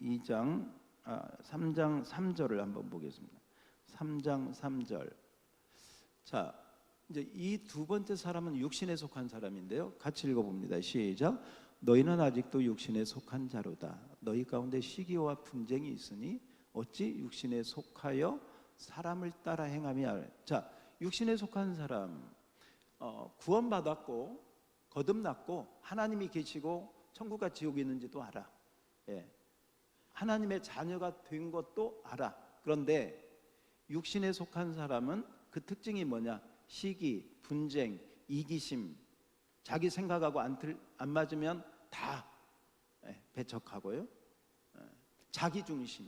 3장 3절을 한번 보겠습니다. 3장 3절. 자, 이제 이 두 번째 사람은 육신에 속한 사람인데요. 같이 읽어봅니다. 시작. 너희는 아직도 육신에 속한 자로다. 너희 가운데 시기와 분쟁이 있으니 어찌 육신에 속하여 사람을 따라 행함이 아니라. 자, 육신에 속한 사람, 구원받았고 거듭났고 하나님이 계시고 천국과 지옥이 있는지도 알아. 하나님의 자녀가 된 것도 알아. 그런데 육신에 속한 사람은 그 특징이 뭐냐? 시기, 분쟁, 이기심, 자기 생각하고 안 맞으면 다 배척하고요. 자기 중심.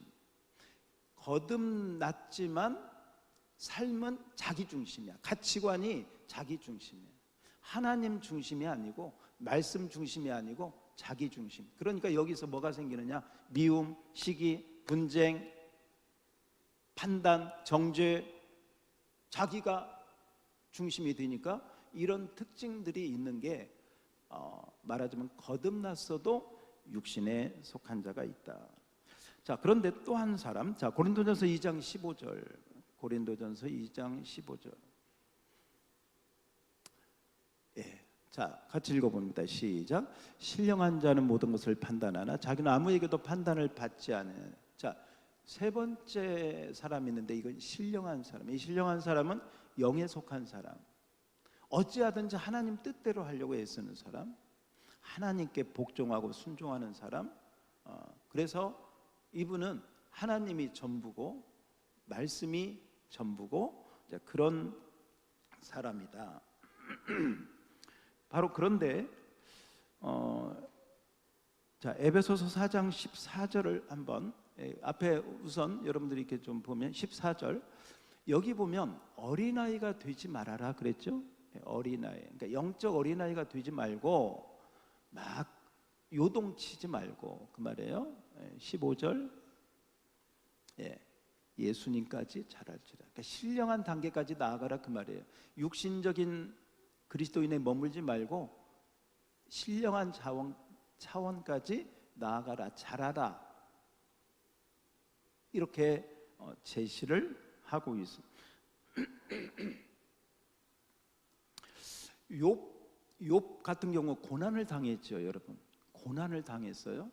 거듭났지만 삶은 자기 중심이야. 가치관이 자기 중심이야. 하나님 중심이 아니고 말씀 중심이 아니고 자기 중심. 그러니까 여기서 뭐가 생기느냐? 미움, 시기, 분쟁, 판단, 정죄, 자기가 중심이 되니까 이런 특징들이 있는 게 말하자면 거듭났어도 육신에 속한 자가 있다. 자, 그런데 또 한 사람, 자, 고린도전서 2장 15절. 고린도전서 2장 15절. 자, 같이 읽어봅니다. 시작. 신령한 자는 모든 것을 판단하나 자기는 아무에게도 판단을 받지 않은. 자, 세 번째 사람이 있는데 이건 신령한 사람. 이 신령한 사람은 영에 속한 사람. 어찌하든지 하나님 뜻대로 하려고 애쓰는 사람, 하나님께 복종하고 순종하는 사람. 그래서 이분은 하나님이 전부고 말씀이 전부고 그런 사람이다. 바로 그런데 자, 에베소서 4장 14절을 한번 앞에 우선 여러분들이 이렇게 좀 보면 14절 여기 보면 어린아이가 되지 말아라 그랬죠? 어린아이. 그러니까 영적 어린아이가 되지 말고 막 요동치지 말고 그 말이에요. 15절 예수님까지 자랄지라. 그러니까 신령한 단계까지 나아가라 그 말이에요. 육신적인 그리스도인에 머물지 말고 신령한 차원까지 나아가라, 자라라. 이렇게 제시를 하고 있습니다. 욥 같은 경우 고난을 당했죠, 여러분. 고난을 당했어요.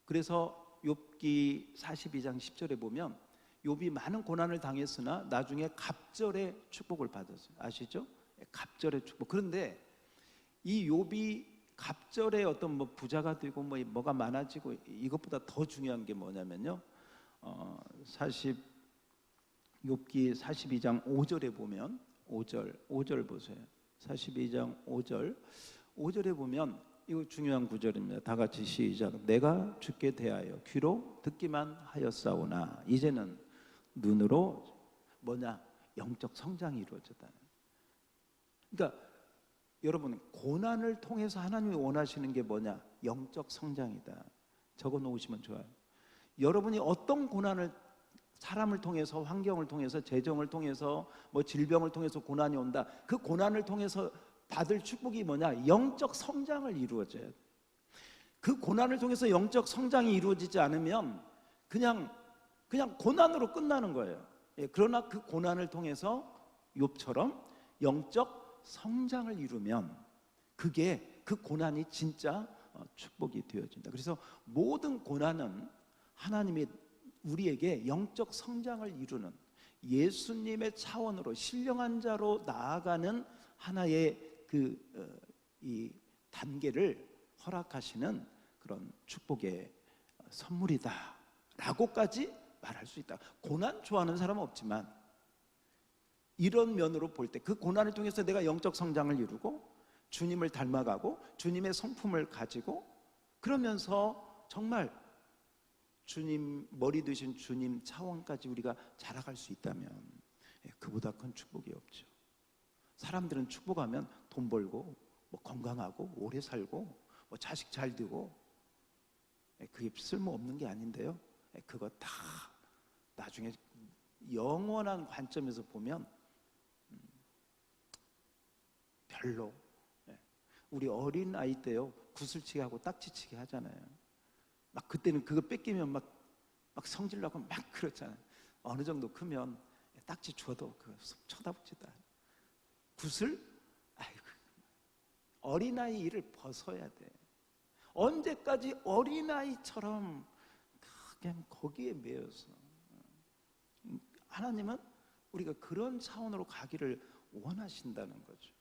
그래서 욥기 42장 10절에 보면 욥이 많은 고난을 당했으나 나중에 갑절의 축복을 받았어요. 아시죠? 갑절의 축복. 그런데 이 욥이 갑절에 어떤 뭐 부자가 되고 뭐가 많아지고 이것보다 더 중요한 게 뭐냐면요. 욥기 42장 5절에 보면 5절 보세요. 42장 5절에 보면 이거 중요한 구절입니다. 다 같이 시작. 내가 주께 대하여 귀로 듣기만 하였사오나 이제는 눈으로 뭐냐? 영적 성장이 이루어졌다. 그러니까 여러분 고난을 통해서 하나님이 원하시는 게 뭐냐? 영적 성장이다. 적어 놓으시면 좋아요. 여러분이 어떤 고난을 사람을 통해서, 환경을 통해서, 재정을 통해서, 뭐 질병을 통해서 고난이 온다. 그 고난을 통해서 받을 축복이 뭐냐? 영적 성장을 이루어져야 돼. 그 고난을 통해서 영적 성장이 이루어지지 않으면 그냥 고난으로 끝나는 거예요. 그러나 그 고난을 통해서 욥처럼 영적 성장을 이루면 그게 그 고난이 진짜 축복이 되어진다. 그래서 모든 고난은 하나님이 우리에게 영적 성장을 이루는 예수님의 차원으로 신령한 자로 나아가는 하나의 이 단계를 허락하시는 그런 축복의 선물이다라고까지 말할 수 있다. 고난 좋아하는 사람은 없지만 이런 면으로 볼 때 그 고난을 통해서 내가 영적 성장을 이루고 주님을 닮아가고 주님의 성품을 가지고 그러면서 정말 주님 머리 되신 주님 차원까지 우리가 자라갈 수 있다면 그보다 큰 축복이 없죠. 사람들은 축복하면 돈 벌고 뭐 건강하고 오래 살고 뭐 자식 잘 되고 그게 쓸모없는 게 아닌데요. 그거 다 나중에 영원한 관점에서 보면 별로. 우리 어린 아이 때요 구슬치기 하고 딱지치기 하잖아요. 막 그때는 그거 뺏기면 막 성질나고 막 그렇잖아요. 어느 정도 크면 딱지 줘도 그 쳐다보지도 않아요. 굿을, 아이고, 어린아이 일을 벗어야 돼. 언제까지 어린아이처럼 그냥 거기에 매여서. 하나님은 우리가 그런 차원으로 가기를 원하신다는 거죠.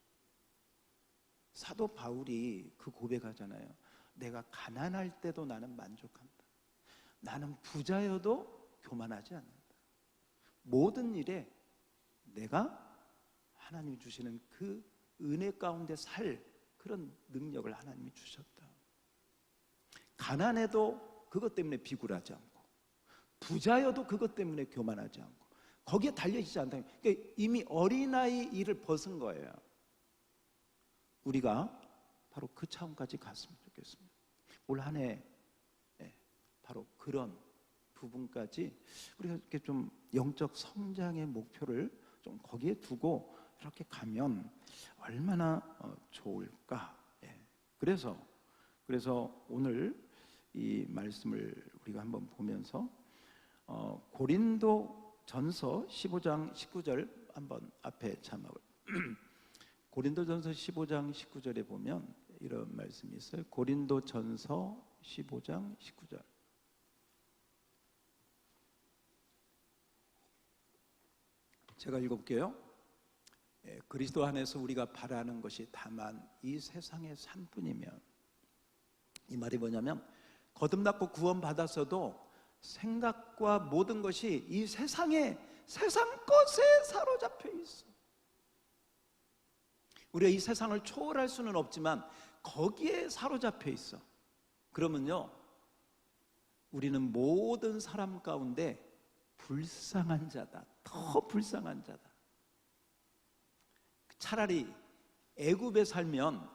사도 바울이 그 고백하잖아요. 내가 가난할 때도 나는 만족한다. 나는 부자여도 교만하지 않는다. 모든 일에 내가 하나님이 주시는 그 은혜 가운데 살 그런 능력을 하나님이 주셨다. 가난해도 그것 때문에 비굴하지 않고, 부자여도 그것 때문에 교만하지 않고, 거기에 달려있지 않다. 그러니까 이미 어린아이 일을 벗은 거예요. 우리가 바로 그 차원까지 갔으면 좋겠습니다. 올 한 해 바로 그런 부분까지 우리가 이렇게 좀 영적 성장의 목표를 좀 거기에 두고 이렇게 가면 얼마나 좋을까. 그래서 오늘 이 말씀을 우리가 한번 보면서 고린도 전서 15장 19절 한번 앞에 자막을 고린도전서 15장 19절에 보면 이런 말씀이 있어요. 고린도전서 15장 19절. 제가 읽어볼게요. 그리스도 안에서 우리가 바라는 것이 다만 이 세상의 산뿐이면, 이 말이 뭐냐면 거듭났고 구원받았어도 생각과 모든 것이 이 세상 것에 사로잡혀 있어. 우리가 이 세상을 초월할 수는 없지만 거기에 사로잡혀 있어. 그러면요, 우리는 모든 사람 가운데 불쌍한 자다. 더 불쌍한 자다. 차라리 애굽에 살면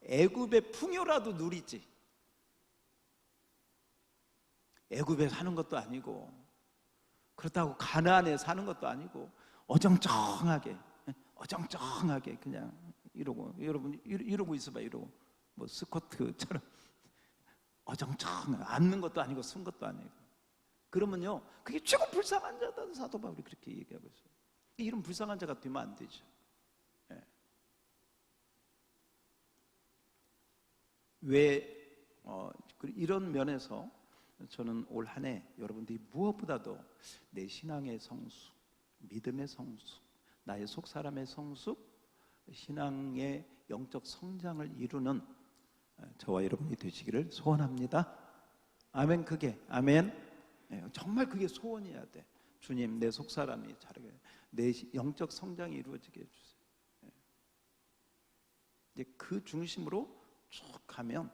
애굽의 풍요라도 누리지. 애굽에 사는 것도 아니고, 그렇다고 가나안에 사는 것도 아니고, 어정쩡하게 그냥 이러고, 여러분 이러고 있어봐. 이러고 뭐 스쿼트처럼 어정쩡 앉는 것도 아니고 쓴 것도 아니고, 그러면요 그게 최고 불쌍한 자다. 사도 바울이 그렇게 얘기하고 있어요. 이런 불쌍한 자가 되면 안 되죠. 왜 이런 면에서 저는 올 한 해 여러분들이 무엇보다도 내 신앙의 성숙, 믿음의 성숙, 나의 속사람의 성숙, 신앙의 영적 성장을 이루는 저와 여러분이 되시기를 소원합니다. 아멘. 아멘. 정말 그게 소원이어야 돼. 주님, 내 속사람이 자라게, 내 영적 성장이 이루어지게 해주세요. 이제 그 중심으로 쭉 가면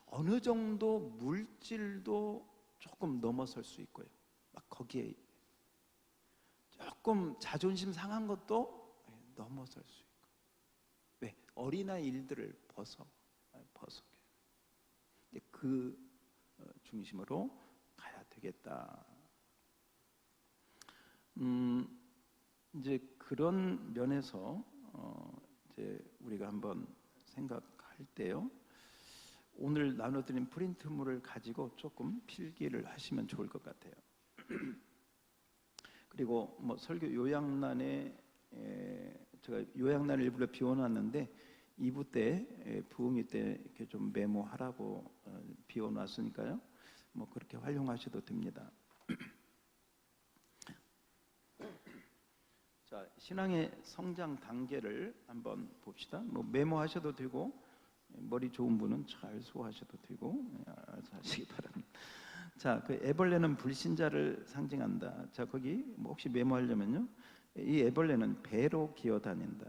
어느 정도 물질도 조금 넘어설 수 있고요. 막 거기에 조금 자존심 상한 것도 넘어설 수 있고. 왜? 어린아이 일들을 벗어게. 그 중심으로 가야 되겠다. 이제 그런 면에서 이제 우리가 한번 생각할 때요, 오늘 나눠드린 프린트물을 가지고 조금 필기를 하시면 좋을 것 같아요. 그리고 뭐 설교 요약란에 제가 요약란을 일부러 비워놨는데 2부 때 부흥회 때 이렇게 좀 메모하라고 비워놨으니까요, 뭐 그렇게 활용하셔도 됩니다. 자, 신앙의 성장 단계를 한번 봅시다. 뭐 메모하셔도 되고, 머리 좋은 분은 잘 소화하셔도 되고 하시기 바랍니다. 자, 그 애벌레는 불신자를 상징한다. 자, 거기 뭐 혹시 메모하려면요, 이 애벌레는 배로 기어다닌다.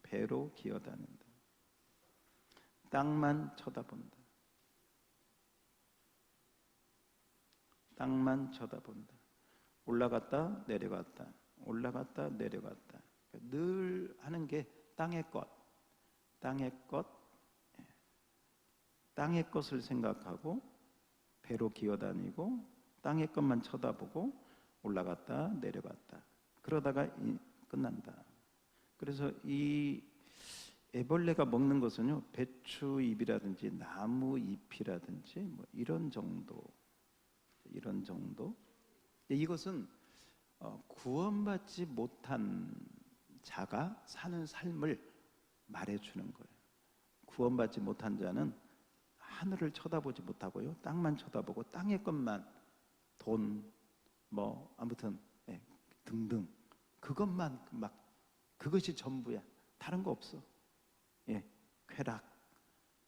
배로 기어다닌다. 땅만 쳐다본다. 땅만 쳐다본다. 올라갔다 내려갔다. 올라갔다 내려갔다. 늘 하는 게 땅의 것을 생각하고 배로 기어다니고 땅의 것만 쳐다보고 올라갔다 내려갔다. 그러다가 끝난다. 그래서 이 애벌레가 먹는 것은요, 배추 잎이라든지 나무 잎이라든지 뭐 이런 정도. 이런 정도. 이것은 구원받지 못한 자가 사는 삶을 말해주는 거예요. 구원받지 못한 자는 하늘을 쳐다보지 못하고요, 땅만 쳐다보고 땅의 것만, 돈, 뭐 아무튼 등등, 그것만 막, 그것이 전부야. 다른 거 없어. 쾌락,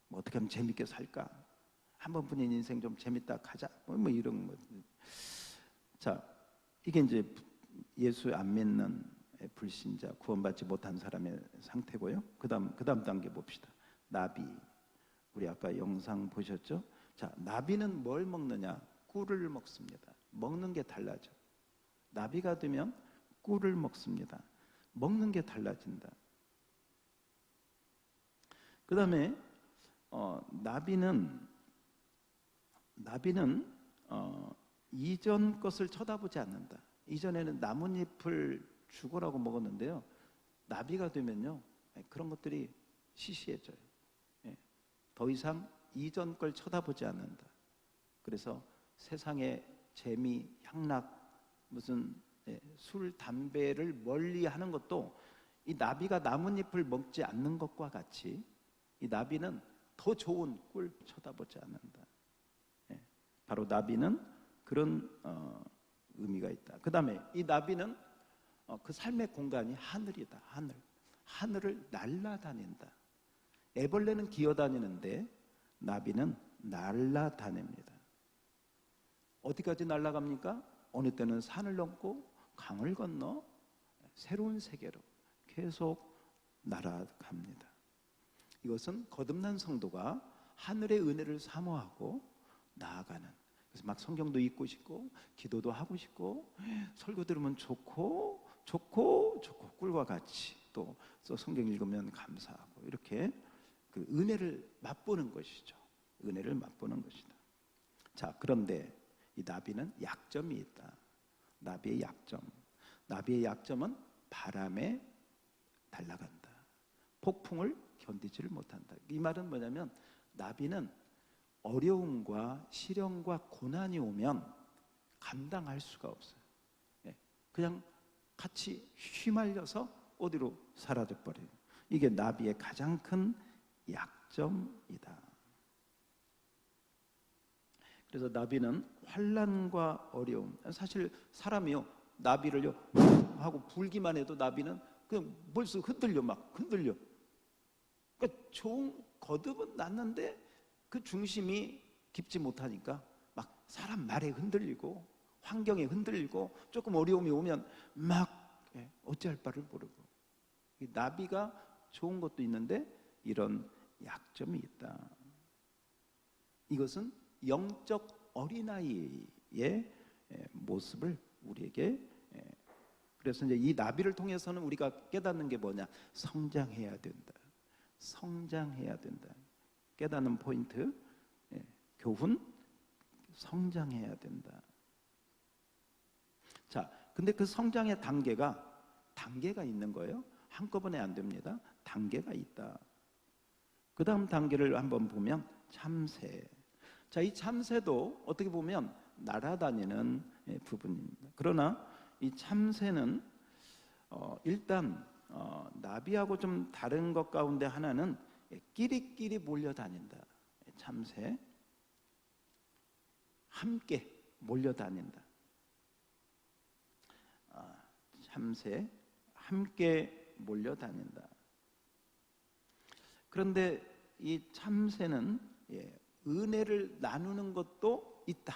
뭐 어떻게 하면 재밌게 살까, 한 번뿐인 인생 좀 재밌다 가자, 뭐 이런 거. 자, 이게 이제 예수 안 믿는 불신자, 구원받지 못한 사람의 상태고요. 그다음 단계 봅시다. 나비. 우리 아까 영상 보셨죠? 자, 나비는 뭘 먹느냐? 꿀을 먹습니다. 먹는 게 달라져. 나비가 되면 꿀을 먹습니다. 먹는 게 달라진다. 그 다음에 나비는 이전 것을 쳐다보지 않는다. 이전에는 나뭇잎을 죽으라고 먹었는데요, 나비가 되면요, 그런 것들이 시시해져요. 더 이상 이전 걸 쳐다보지 않는다. 그래서 세상의 재미, 향락, 무슨 술, 담배를 멀리 하는 것도 이 나비가 나뭇잎을 먹지 않는 것과 같이 이 나비는 더 좋은 꿀 쳐다보지 않는다. 바로 나비는 그런 의미가 있다. 그 다음에 이 나비는 그 삶의 공간이 하늘이다. 하늘을 날아다닌다. 애벌레는 기어다니는데 나비는 날아다닙니다. 어디까지 날아갑니까? 어느 때는 산을 넘고 강을 건너 새로운 세계로 계속 날아갑니다. 이것은 거듭난 성도가 하늘의 은혜를 사모하고 나아가는, 그래서 막 성경도 읽고 싶고 기도도 하고 싶고 설교 들으면 좋고 꿀과 같이 또 성경 읽으면 감사하고, 이렇게 그 은혜를 맛보는 것이죠. 은혜를 맛보는 것이다. 자, 그런데 이 나비는 약점이 있다. 나비의 약점은 바람에 날아간다. 폭풍을 견디지를 못한다. 이 말은 뭐냐면, 나비는 어려움과 시련과 고난이 오면 감당할 수가 없어요. 그냥 같이 휘말려서 어디로 사라져 버려요. 이게 나비의 가장 큰 약점이다. 그래서 나비는 환난과 어려움, 사실 사람이요, 나비를요 하고 불기만 해도 나비는 그냥 벌써 흔들려. 그러니까 좋은 거듭은 났는데 그 중심이 깊지 못하니까 막 사람 말에 흔들리고 환경에 흔들리고 조금 어려움이 오면 막 어찌할 바를 모르고. 나비가 좋은 것도 있는데 이런 약점이 있다. 이것은 영적 어린아이의 모습을 우리에게, 그래서 이제 이 나비를 통해서는 우리가 깨닫는 게 뭐냐? 성장해야 된다. 깨닫는 포인트, 교훈, 성장해야 된다. 자, 근데 그 성장의 단계가 있는 거예요. 한꺼번에 안 됩니다. 단계가 있다. 그 다음 단계를 한번 보면 참새. 자, 이 참새도 어떻게 보면 날아다니는 부분입니다. 그러나 이 참새는 일단 나비하고 좀 다른 것 가운데 하나는 끼리끼리 몰려다닌다. 참새 함께 몰려다닌다. 참새 함께 몰려다닌다. 그런데 이 참새는 은혜를 나누는 것도 있다.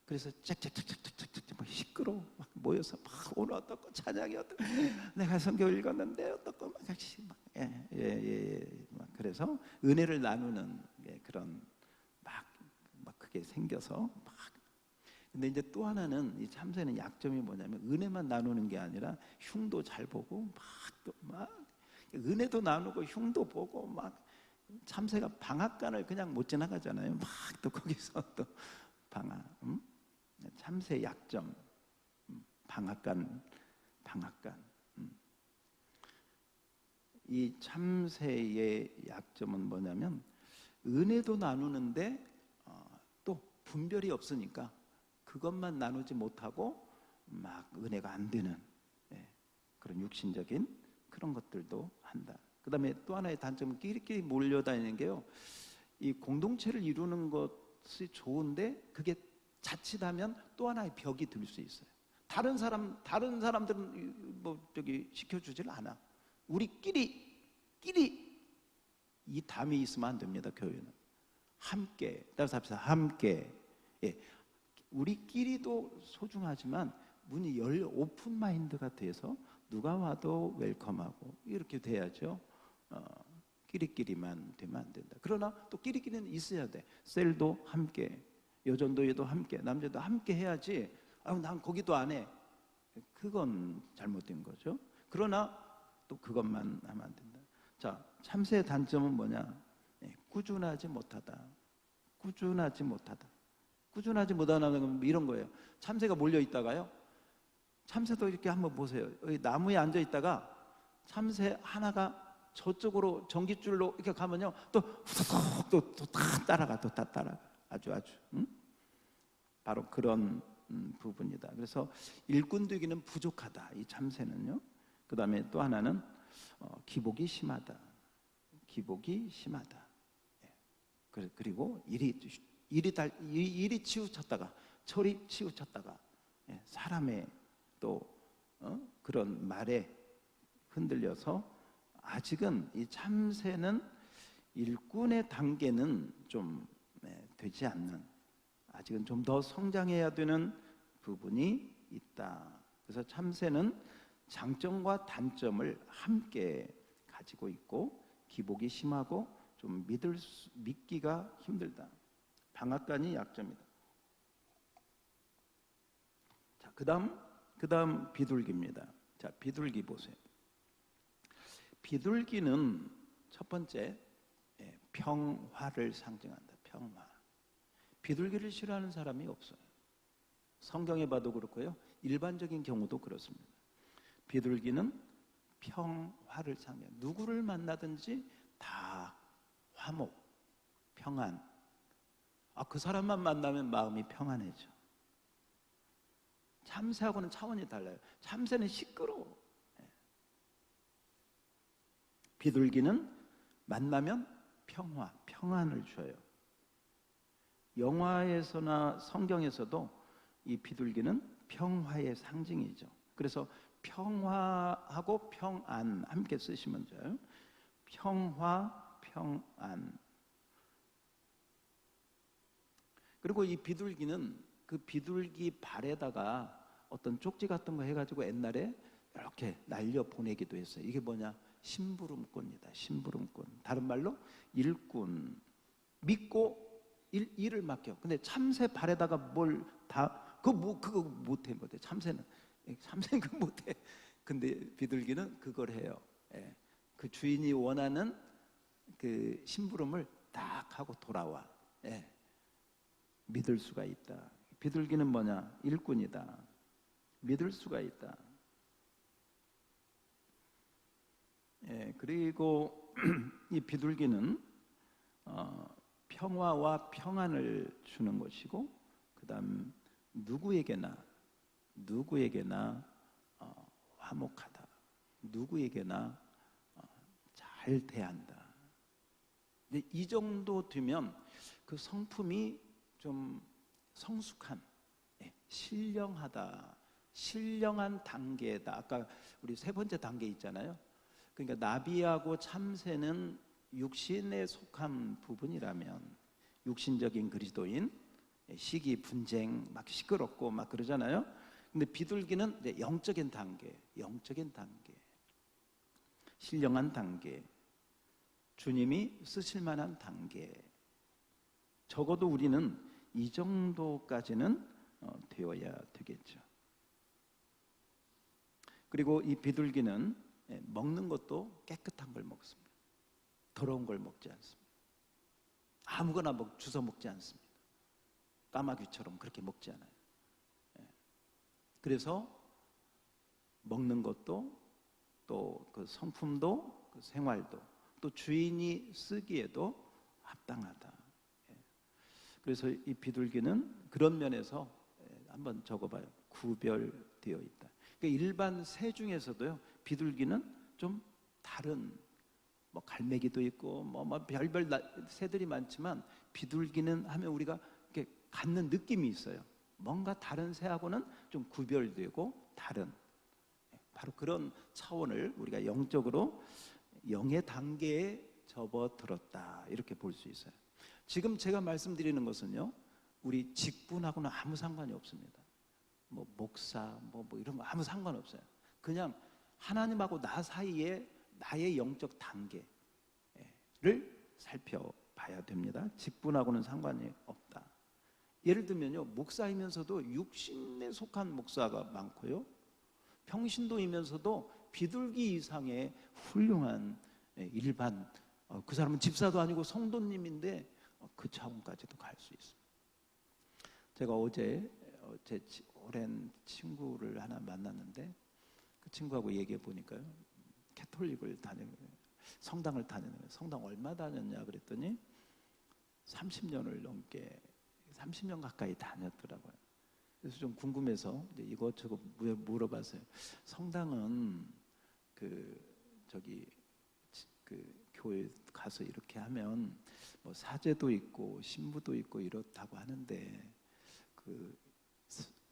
그래서 짝짝짝짝짝짝 막 시끄러워 막 모여서 막 오늘 어떻고 찬양이 어떻고 내가 성경 읽었는데 어떻고 막 같이 막 막 그래서 은혜를 나누는 그런 막 그게 생겨서 막. 근데 이제 또 하나는 이 참새는 약점이 뭐냐면 은혜만 나누는 게 아니라 흉도 잘 보고 막 은혜도 나누고 흉도 보고 막. 참새가 방앗간을 그냥 못 지나가잖아요. 막 또 거기서 또 방앗. 참새 약점, 방앗간. 이 참새의 약점은 뭐냐면 은혜도 나누는데 또 분별이 없으니까 그것만 나누지 못하고 막 은혜가 안 되는 그런 육신적인 그런 것들도 한다. 그 다음에 또 하나의 단점은 끼리끼리 몰려다니는 게요, 이 공동체를 이루는 것이 좋은데 그게 자칫하면 또 하나의 벽이 들 수 있어요. 다른 사람들은 뭐 시켜주질 않아. 우리끼리 이 담이 있으면 안 됩니다. 교회는 함께, 따라서 합시다. 함께. 우리끼리도 소중하지만 문이 열려 오픈 마인드가 돼서 누가 와도 웰컴하고 이렇게 돼야죠. 끼리끼리만 되면 안 된다. 그러나 또 끼리끼리는 있어야 돼. 셀도 함께, 여전도에도 함께, 남자도 함께 해야지. 난 거기도 안 해. 그건 잘못된 거죠. 그러나 또 그것만 하면 안 된다. 자, 참새의 단점은 뭐냐? 꾸준하지 못하다. 꾸준하지 못하다는 건 이런 거예요. 참새가 몰려 있다가요, 참새도 이렇게 한번 보세요. 여기 나무에 앉아 있다가 참새 하나가 저쪽으로 전깃줄로 이렇게 가면요, 또 다 따라가. 아주 응? 바로 그런 부분이다. 그래서 일꾼되기는 부족하다, 이 참새는요. 그 다음에 또 하나는 기복이 심하다. 그리고 일이 치우쳤다가 철이 치우쳤다가 사람의 또 그런 말에 흔들려서 아직은 이 참새는 일꾼의 단계는 좀 되지 않는, 아직은 좀 더 성장해야 되는 부분이 있다. 그래서 참새는 장점과 단점을 함께 가지고 있고 기복이 심하고 좀 믿기가 힘들다. 방앗간이 약점이다. 자, 그다음 비둘기입니다. 자, 비둘기 보세요. 비둘기는 첫 번째 평화를 상징한다. 평화. 비둘기를 싫어하는 사람이 없어요. 성경에 봐도 그렇고요, 일반적인 경우도 그렇습니다. 비둘기는 평화를 상징해요. 누구를 만나든지 다 화목, 평안. 그 사람만 만나면 마음이 평안해져. 참새하고는 차원이 달라요. 참새는 시끄러워. 비둘기는 만나면 평안을 줘요. 영화에서나 성경에서도 이 비둘기는 평화의 상징이죠. 그래서 평화하고 평안 함께 쓰시면 돼요. 평화, 평안. 그리고 이 비둘기는 그 비둘기 발에다가 어떤 쪽지 같은 거 해가지고 옛날에 이렇게 날려 보내기도 했어요. 이게 뭐냐? 심부름꾼이다. 심부름꾼. 다른 말로 일꾼. 믿고 일을 맡겨. 근데 참새 발에다가 그거 못해. 참새는 그거 못해. 근데 비둘기는 그걸 해요. 그 주인이 원하는 그 심부름을 딱 하고 돌아와. 믿을 수가 있다. 비둘기는 뭐냐? 일꾼이다. 믿을 수가 있다. 그리고 이 비둘기는 평화와 평안을 주는 것이고, 그다음 누구에게나 화목하다. 누구에게나 잘 대한다. 근데 이 정도 되면 그 성품이 좀 성숙한, 신령하다, 신령한 단계다. 아까 우리 세 번째 단계 있잖아요. 그러니까 나비하고 참새는 육신에 속한 부분이라면, 육신적인 그리스도인, 시기, 분쟁, 막 시끄럽고 막 그러잖아요. 근데 비둘기는 이제 영적인 단계, 신령한 단계, 주님이 쓰실 만한 단계. 적어도 우리는 이 정도까지는 되어야 되겠죠. 그리고 이 비둘기는 먹는 것도 깨끗한 걸 먹습니다. 더러운 걸 먹지 않습니다. 아무거나 주워 먹지 않습니다. 까마귀처럼 그렇게 먹지 않아요. 그래서 먹는 것도, 또 그 성품도, 그 생활도, 또 주인이 쓰기에도 합당하다. 그래서 이 비둘기는 그런 면에서 한번 적어봐요. 구별되어 있다. 그러니까 일반 새 중에서도요, 비둘기는 좀 다른, 뭐 갈매기도 있고 뭐 별별 새들이 많지만 비둘기는 하면 우리가 이렇게 갖는 느낌이 있어요. 뭔가 다른 새하고는 좀 구별되고 다른, 바로 그런 차원을 우리가 영적으로 영의 단계에 접어들었다, 이렇게 볼 수 있어요. 지금 제가 말씀드리는 것은요, 우리 직분하고는 아무 상관이 없습니다. 뭐 목사 뭐 이런 거 아무 상관없어요. 그냥 하나님하고 나 사이에 나의 영적 단계를 살펴봐야 됩니다. 직분하고는 상관이 없다. 예를 들면요, 목사이면서도 육신에 속한 목사가 많고요, 평신도이면서도 비둘기 이상의 훌륭한 일반, 그 사람은 집사도 아니고 성도님인데 그 차원까지도 갈 수 있습니다. 제가 어제 제 오랜 친구를 하나 만났는데, 그 친구하고 얘기해 보니까요, 캐톨릭을 성당을 다니는 거예요. 성당 얼마 다녔냐 그랬더니 30년을 넘게, 30년 가까이 다녔더라고요. 그래서 좀 궁금해서 이제 이것저것 물어봤어요. 성당은 그 교회 가서 이렇게 하면 뭐 사제도 있고 신부도 있고 이렇다고 하는데 그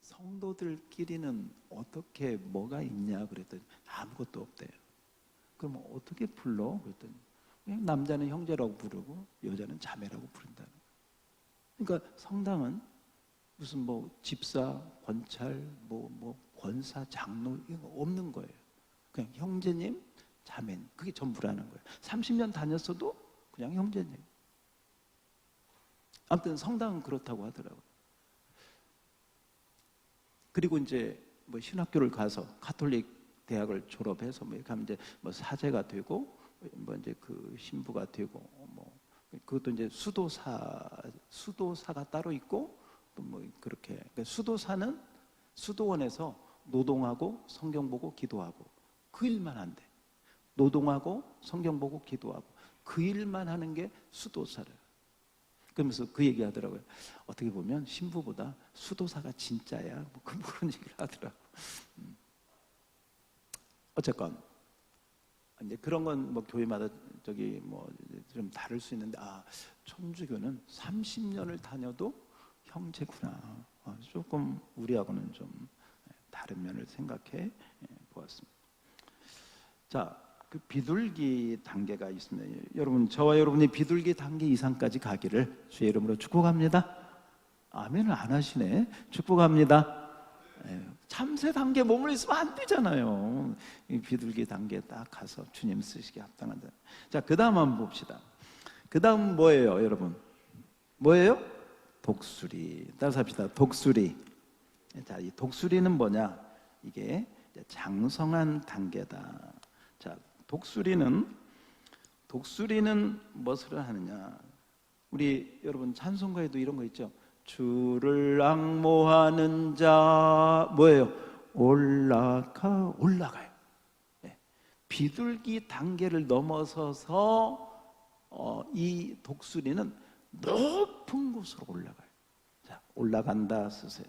성도들끼리는 어떻게 뭐가 있냐 그랬더니 아무것도 없대요. 그럼 어떻게 불러? 그랬더니 그냥 남자는 형제라고 부르고 여자는 자매라고 부른다는 거예요. 그러니까 성당은 무슨 뭐 집사, 권찰, 뭐 권사, 장로 이런 거 없는 거예요. 그냥 형제님, 자매님, 그게 전부라는 거예요. 30년 다녔어도 그냥 형제님. 아무튼 성당은 그렇다고 하더라고요. 그리고 이제 뭐 신학교를 가서 카톨릭 대학을 졸업해서 뭐 이렇게 하면 이제 뭐 사제가 되고 뭐 이제 그 신부가 되고 뭐 그것도 이제 수도사가 따로 있고 또 뭐 그렇게, 그러니까 수도사는 수도원에서 노동하고 성경 보고 기도하고 그 일만 한대. 노동하고 성경 보고 기도하고 그 일만 하는 게 수도사래요. 그러면서 그 얘기 하더라고요. 어떻게 보면 신부보다 수도사가 진짜야. 뭐 그런 얘기를 하더라고요. 어쨌건 이제 그런 건 뭐 교회마다 뭐 좀 다를 수 있는데, 천주교는 30년을 다녀도 형제구나. 조금 우리하고는 좀 다른 면을 생각해 보았습니다. 자, 그 비둘기 단계가 있습니다. 여러분, 저와 여러분이 비둘기 단계 이상까지 가기를 주의 이름으로 축복합니다. 아멘을 안 하시네. 축복합니다. 참새 단계 머물러 있으면 안 되잖아요. 이 비둘기 단계에 딱 가서 주님 쓰시기 합당하다. 자, 그 다음 한번 봅시다. 그 다음 뭐예요, 여러분? 뭐예요? 독수리. 따라서 합시다. 독수리. 자, 이 독수리는 뭐냐? 이게 장성한 단계다. 자, 독수리는 무엇을 하느냐? 우리 여러분 찬송가에도 이런 거 있죠. 주를 앙모하는 자 뭐예요? 올라가요. 네. 비둘기 단계를 넘어서서 이 독수리는 높은 곳으로 올라가요. 자, 올라간다 쓰세요.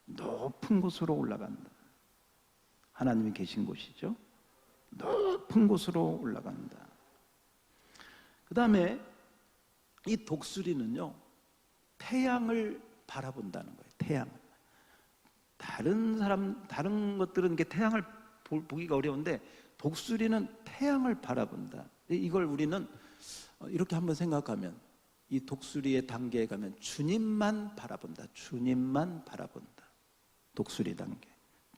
높은 곳으로 올라간다. 하나님이 계신 곳이죠. 높은 곳으로 올라간다. 그 다음에 이 독수리는요, 태양을 바라본다는 거예요. 태양. 다른 것들은 이게 태양을 보기가 어려운데 독수리는 태양을 바라본다. 이걸 우리는 이렇게 한번 생각하면, 이 독수리의 단계에 가면 주님만 바라본다. 주님만 바라본다. 독수리 단계.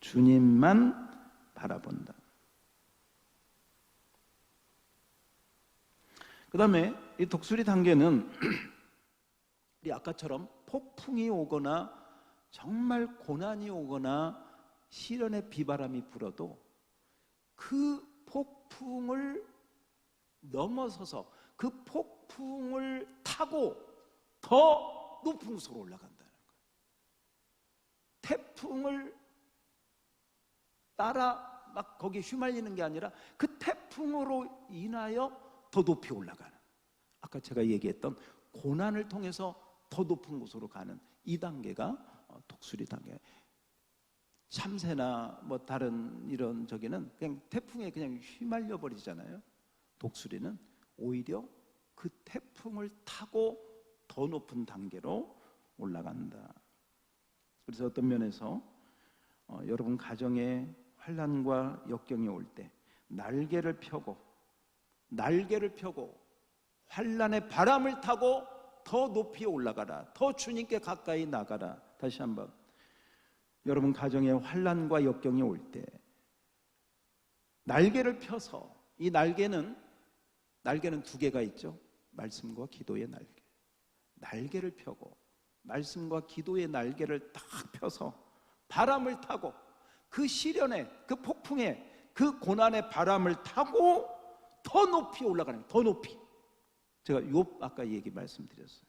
주님만 바라본다. 그 다음에 이 독수리 단계는 우리 아까처럼 폭풍이 오거나 정말 고난이 오거나 시련의 비바람이 불어도 그 폭풍을 넘어서서 그 폭풍을 타고 더 높은 곳으로 올라간다는 거예요. 태풍을 따라 막 거기에 휘말리는 게 아니라 그 태풍으로 인하여 더 높이 올라가는, 아까 제가 얘기했던 고난을 통해서 더 높은 곳으로 가는 이 단계가 독수리 단계. 참새나 뭐 다른 이런 저기는 그냥 태풍에 그냥 휘말려 버리잖아요. 독수리는 오히려 그 태풍을 타고 더 높은 단계로 올라간다. 그래서 어떤 면에서 여러분 가정에 환난과 역경이 올 때 날개를 펴고 환난의 바람을 타고 더 높이 올라가라. 더 주님께 가까이 나가라. 다시 한번, 여러분 가정에 환난과 역경이 올 때 날개를 펴서, 이 날개는 두 개가 있죠. 말씀과 기도의 날개를 펴고 말씀과 기도의 날개를 딱 펴서 바람을 타고 그 시련에, 그 폭풍에, 그 고난의 바람을 타고 더 높이 올라가는 거예요. 더 높이. 제가 욥 아까 얘기 말씀드렸어요.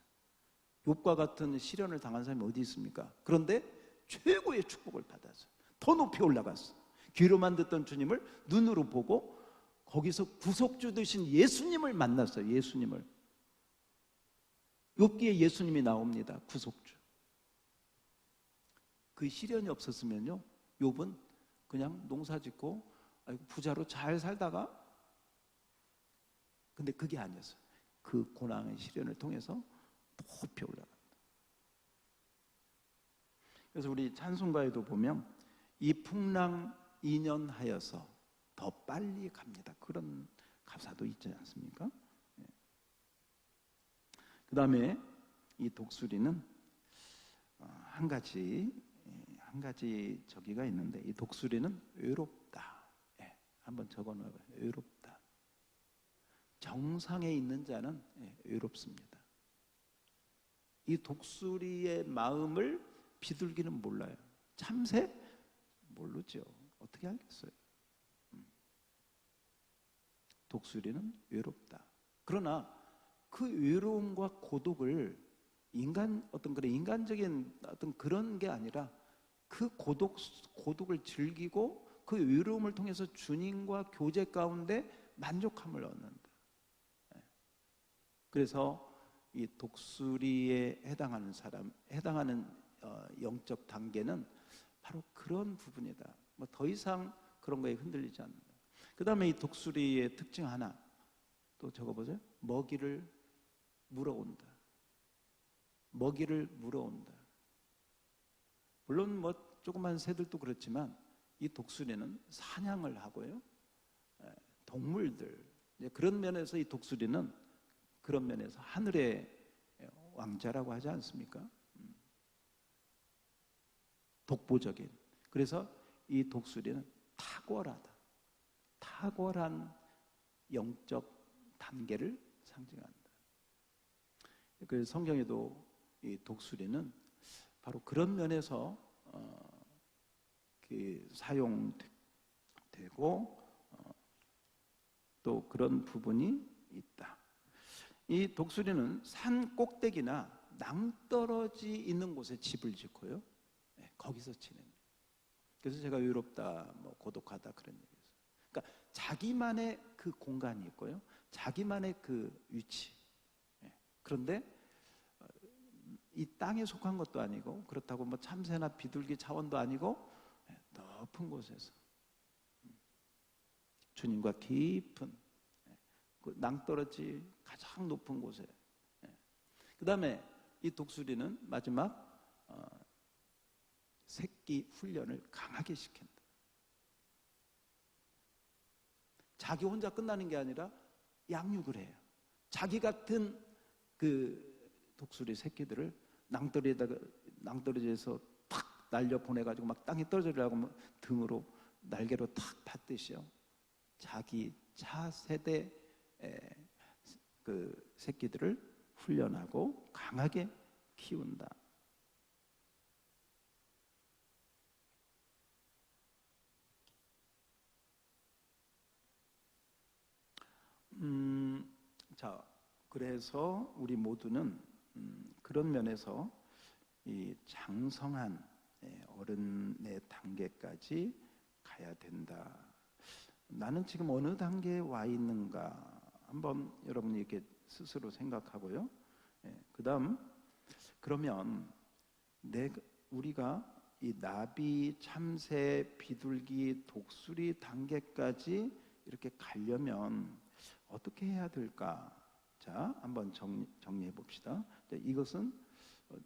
욥과 같은 시련을 당한 사람이 어디 있습니까? 그런데 최고의 축복을 받았어요. 더 높이 올라갔어. 귀로만 듣던 주님을 눈으로 보고 거기서 구속주 되신 예수님을 만났어요. 예수님을. 욥기에 예수님이 나옵니다. 구속주. 그 시련이 없었으면요, 욥은 그냥 농사짓고 부자로 잘 살다가, 근데 그게 아니었어요. 그 고난의 시련을 통해서 높이 올라간다. 그래서 우리 찬송가에도 보면 이 풍랑 인연하여서 더 빨리 갑니다. 그런 가사도 있지 않습니까? 그 다음에 이 독수리는 한 가지 저기가 있는데, 이 독수리는 외롭다. 한번 적어놔봐요. 외롭다. 정상에 있는 자는 외롭습니다. 이 독수리의 마음을 비둘기는 몰라요. 참새? 모르죠. 어떻게 알겠어요? 독수리는 외롭다. 그러나 그 외로움과 고독을 인간적인 어떤 그런 게 아니라 그 고독을 즐기고 그 외로움을 통해서 주님과 교제 가운데 만족함을 얻는다. 그래서 이 독수리에 해당하는 영적 단계는 바로 그런 부분이다. 뭐 더 이상 그런 거에 흔들리지 않는다. 그 다음에 이 독수리의 특징 하나 또 적어보세요. 먹이를 물어온다. 물론 뭐 조그만 새들도 그렇지만 이 독수리는 사냥을 하고요. 동물들, 그런 면에서 이 독수리는 그런 면에서 하늘의 왕자라고 하지 않습니까? 독보적인. 그래서 이 독수리는 탁월한 영적 단계를 상징한다. 그 성경에도 이 독수리는 바로 그런 면에서 사용되고 또 그런 부분이 있다. 이 독수리는 산 꼭대기나 낭떠러지 있는 곳에 집을 짓고요. 거기서 지냅니다. 그래서 제가 외롭다, 뭐 고독하다 그런 얘기했어요. 그러니까 자기만의 그 공간이 있고요. 자기만의 그 위치. 그런데 이 땅에 속한 것도 아니고, 그렇다고 뭐 참새나 비둘기 차원도 아니고, 높은 곳에서 주님과 깊은 그 낭떠러지 가장 높은 곳에. 그 다음에 이 독수리는 마지막 새끼 훈련을 강하게 시킨다. 자기 혼자 끝나는 게 아니라 양육을 해요. 자기 같은 그 독수리 새끼들을 낭떠러지에서 탁 날려 보내가지고 막 땅에 떨어지려고 등으로 날개로 탁 받듯이요. 자기 차세대 그 새끼들을 훈련하고 강하게 키운다. 자, 그래서 우리 모두는 그런 면에서 이 장성한 어른의 단계까지 가야 된다. 나는 지금 어느 단계에 와 있는가 한번 여러분이 이렇게 스스로 생각하고요. 그 다음, 그러면 우리가 이 나비, 참새, 비둘기, 독수리 단계까지 이렇게 가려면 어떻게 해야 될까? 자, 한번 정리해 봅시다. 이것은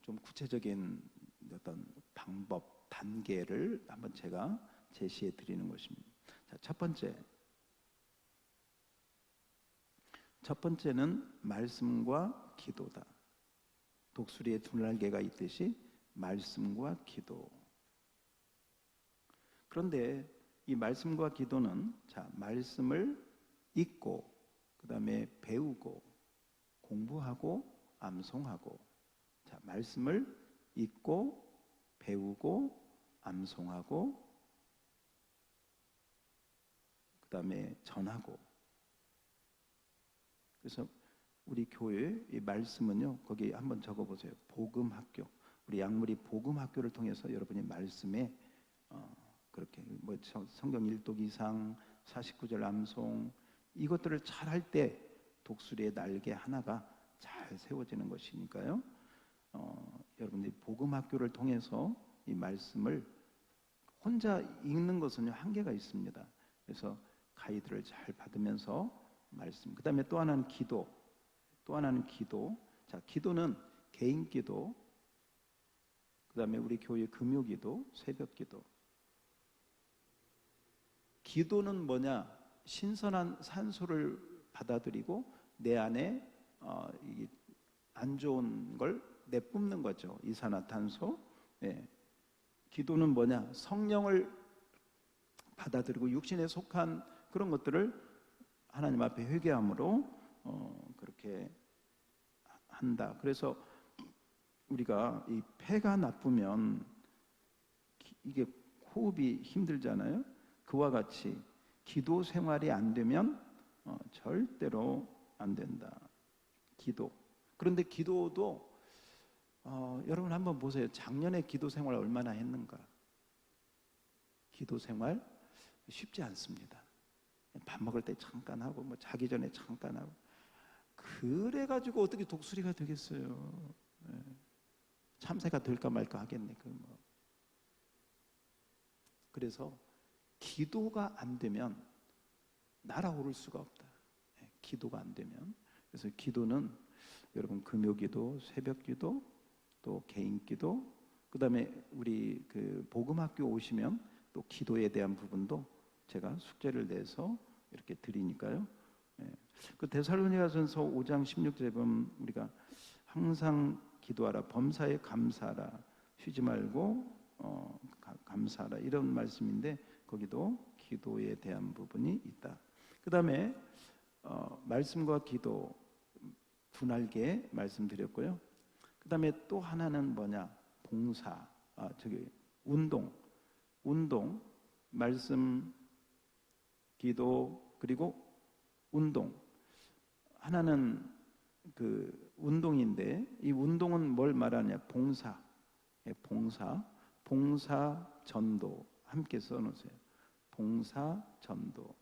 좀 구체적인 어떤 방법, 단계를 한번 제가 제시해 드리는 것입니다. 자, 첫 번째는 말씀과 기도다. 독수리의 두 날개가 있듯이 말씀과 기도. 그런데 이 말씀과 기도는 자, 말씀을 읽고 그다음에 배우고 공부하고 암송하고. 자, 말씀을 읽고 배우고 암송하고 그다음에 전하고. 그래서 우리 교회 이 말씀은요, 거기 한번 적어보세요. 복음학교. 우리 양물이 복음학교를 통해서 여러분이 말씀에 그렇게 뭐 성경 1독 이상 49절 암송 이것들을 잘 할 때 독수리의 날개 하나가 잘 세워지는 것이니까요. 여러분들이 복음학교를 통해서 이 말씀을 혼자 읽는 것은요, 한계가 있습니다. 그래서 가이드를 잘 받으면서 말씀. 그 다음에 또 하나는 기도. 자, 기도는 개인 기도. 그 다음에 우리 교회 금요 기도, 새벽 기도. 기도는 뭐냐? 신선한 산소를 받아들이고 내 안에 안 좋은 걸 내뿜는 거죠. 이산화탄소. 네. 기도는 뭐냐? 성령을 받아들이고 육신에 속한 그런 것들을 하나님 앞에 회개함으로 그렇게 한다. 그래서 우리가 이 폐가 나쁘면 이게 호흡이 힘들잖아요. 그와 같이 기도 생활이 안 되면 절대로 안 된다. 기도. 그런데 기도도 여러분 한번 보세요. 작년에 기도 생활 얼마나 했는가? 기도 생활 쉽지 않습니다. 밥 먹을 때 잠깐 하고 뭐 자기 전에 잠깐 하고 그래가지고 어떻게 독수리가 되겠어요? 참새가 될까 말까 하겠네. 그래서 기도가 안 되면 날아오를 수가 없다. 기도가 안 되면. 그래서 기도는 여러분 금요기도, 새벽기도, 또 개인기도, 그 다음에 우리 그 복음학교 오시면 또 기도에 대한 부분도 제가 숙제를 내서 이렇게 드리니까요. 그 데살로니가전서 5장 16절에 보면 우리가 항상 기도하라, 범사에 감사하라, 쉬지 말고 감사하라 이런 말씀인데 거기도 기도에 대한 부분이 있다. 그 다음에 말씀과 기도 두 날개 말씀드렸고요. 그 다음에 또 하나는 뭐냐? 봉사, 운동, 말씀, 기도 그리고 운동. 하나는 그 운동인데 이 운동은 뭘 말하냐? 봉사, 봉사 전도 함께 써놓으세요. 봉사 전도.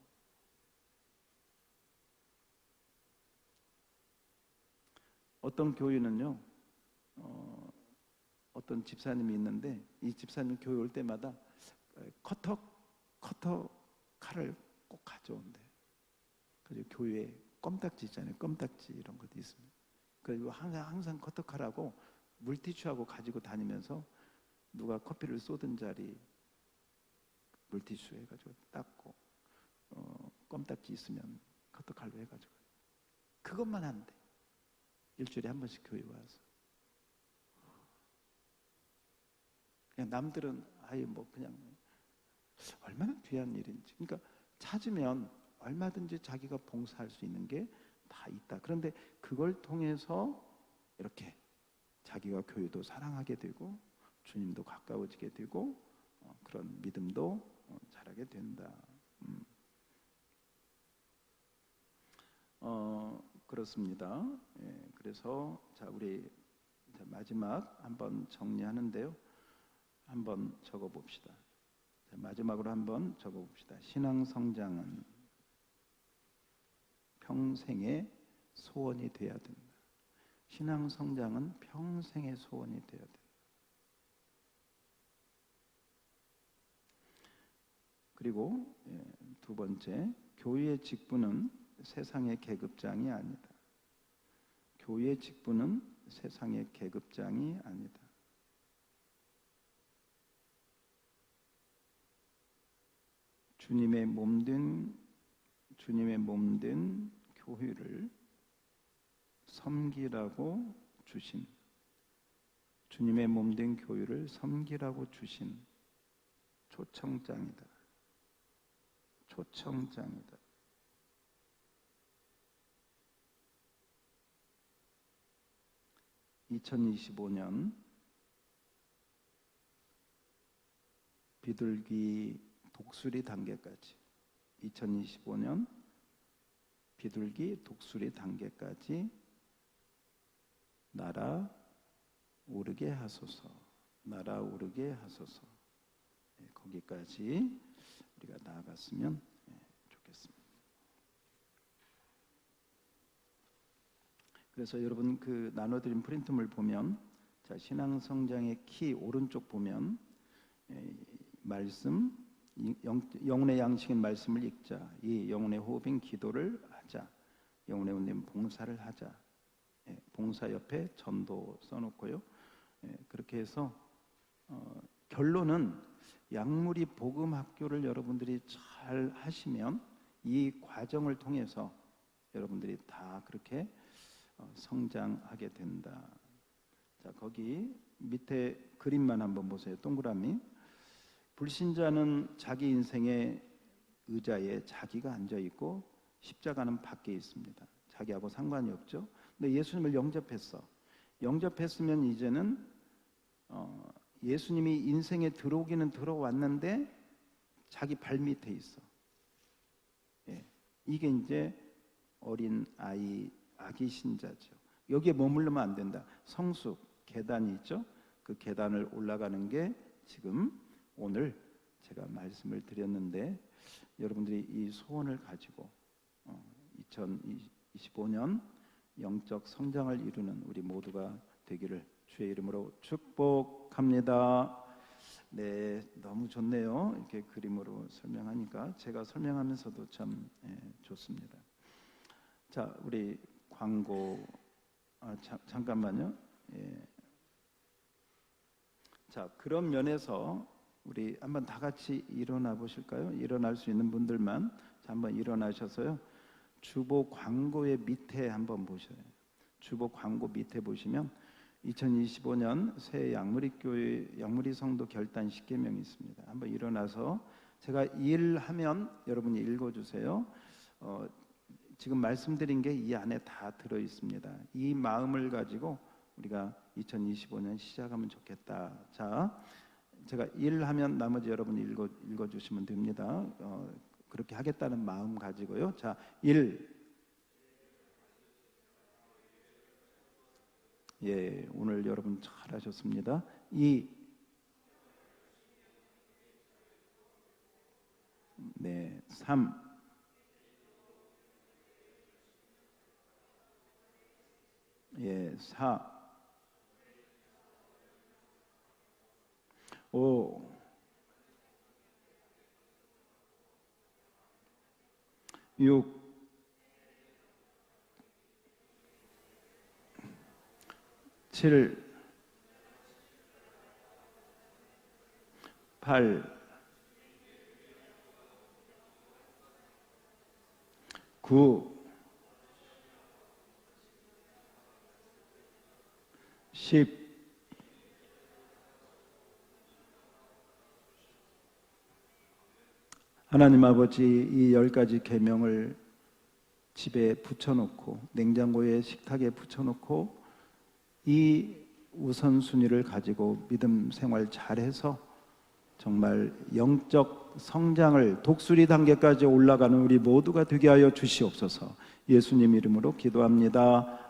어떤 교회는요, 어떤 집사님이 있는데 이 집사님 교회 올 때마다 커터 칼을 꼭 가져온대. 그래서 교회에 껌딱지 있잖아요. 껌딱지 이런 것도 있습니다. 그리고 항상 커터 칼하고 물티슈하고 가지고 다니면서 누가 커피를 쏟은 자리 물티슈 해가지고 닦고 껌딱지 있으면 커터 칼로 해가지고 그것만 한대. 일주일에 한 번씩 교회 와서. 그냥 남들은 아예 뭐 그냥 얼마나 귀한 일인지. 그러니까 찾으면 얼마든지 자기가 봉사할 수 있는 게 다 있다. 그런데 그걸 통해서 이렇게 자기가 교회도 사랑하게 되고 주님도 가까워지게 되고 그런 믿음도 자라게 된다. 그렇습니다. 예, 그래서 자 우리 이제 마지막 한번 정리하는데요. 한번 적어봅시다. 자, 마지막으로 한번 적어봅시다. 신앙 성장은 평생의 소원이 되어야 된다. 신앙 성장은 평생의 소원이 되어야 된다. 그리고 두 번째, 교회의 직분은 세상의 계급장이 아니다. 교회의 직분은 세상의 계급장이 아니다. 주님의 몸된 교회를 섬기라고 주신, 주님의 몸된 교회를 섬기라고 주신 초청장이다. 초청장이다. (2025년) 비둘기 독수리 단계까지, 2025년 비둘기 독수리 단계까지 날아오르게 하소서. 날아오르게 하소서. 거기까지 우리가 나아갔으면 좋겠습니다. 그래서 여러분 그 나눠드린 프린트물 보면, 자, 신앙성장의 키 오른쪽 보면 말씀, 영혼의 양식인 말씀을 읽자, 이 영혼의 호흡인 기도를 하자, 영혼의 운동 봉사를 하자, 봉사 옆에 전도 써놓고요. 그렇게 해서 결론은 양무리 복음학교를 여러분들이 잘 하시면 이 과정을 통해서 여러분들이 다 그렇게 성장하게 된다. 자, 거기 밑에 그림만 한번 보세요. 동그라미. 불신자는 자기 인생의 의자에 자기가 앉아 있고 십자가는 밖에 있습니다. 자기하고 상관이 없죠. 근데 예수님을 영접했어. 영접했으면 이제는 예수님이 인생에 들어오기는 들어왔는데 자기 발 밑에 있어. 이게 이제 어린 아이, 아기 신자죠. 여기에 머물르면 안 된다. 성숙, 계단이 있죠. 그 계단을 올라가는 게 지금 오늘 제가 말씀을 드렸는데, 여러분들이 이 소원을 가지고 2025년 영적 성장을 이루는 우리 모두가 되기를 주의 이름으로 축복합니다. 네, 너무 좋네요. 이렇게 그림으로 설명하니까 제가 설명하면서도 참 좋습니다. 자, 우리 광고 잠깐만요. 자, 그런 면에서 우리 한번 다 같이 일어나 보실까요? 일어날 수 있는 분들만 한번 일어나셔서요. 주보 광고의 밑에 한번 보셔요. 주보 광고 밑에 보시면 2025년 새 양무리교회 양무리 성도 결단 10계명이 있습니다. 한번 일어나서 제가 일하면 여러분이 읽어주세요. 지금 말씀드린 게 이 안에 다 들어 있습니다. 이 마음을 가지고 우리가 2025년 시작하면 좋겠다. 자, 제가 일하면 나머지 여러분이 읽어주시면 됩니다. 그렇게 하겠다는 마음 가지고요. 자, 1. 예, 오늘 여러분 잘하셨습니다. 2. 네, 3. 예, 4. 5. 6. 7. 8. 9. 10. 하나님 아버지, 이 10가지 계명을 집에 붙여놓고 냉장고에 식탁에 붙여놓고 이 우선순위를 가지고 믿음 생활 잘해서 정말 영적 성장을 독수리 단계까지 올라가는 우리 모두가 되게 하여 주시옵소서. 예수님 이름으로 기도합니다.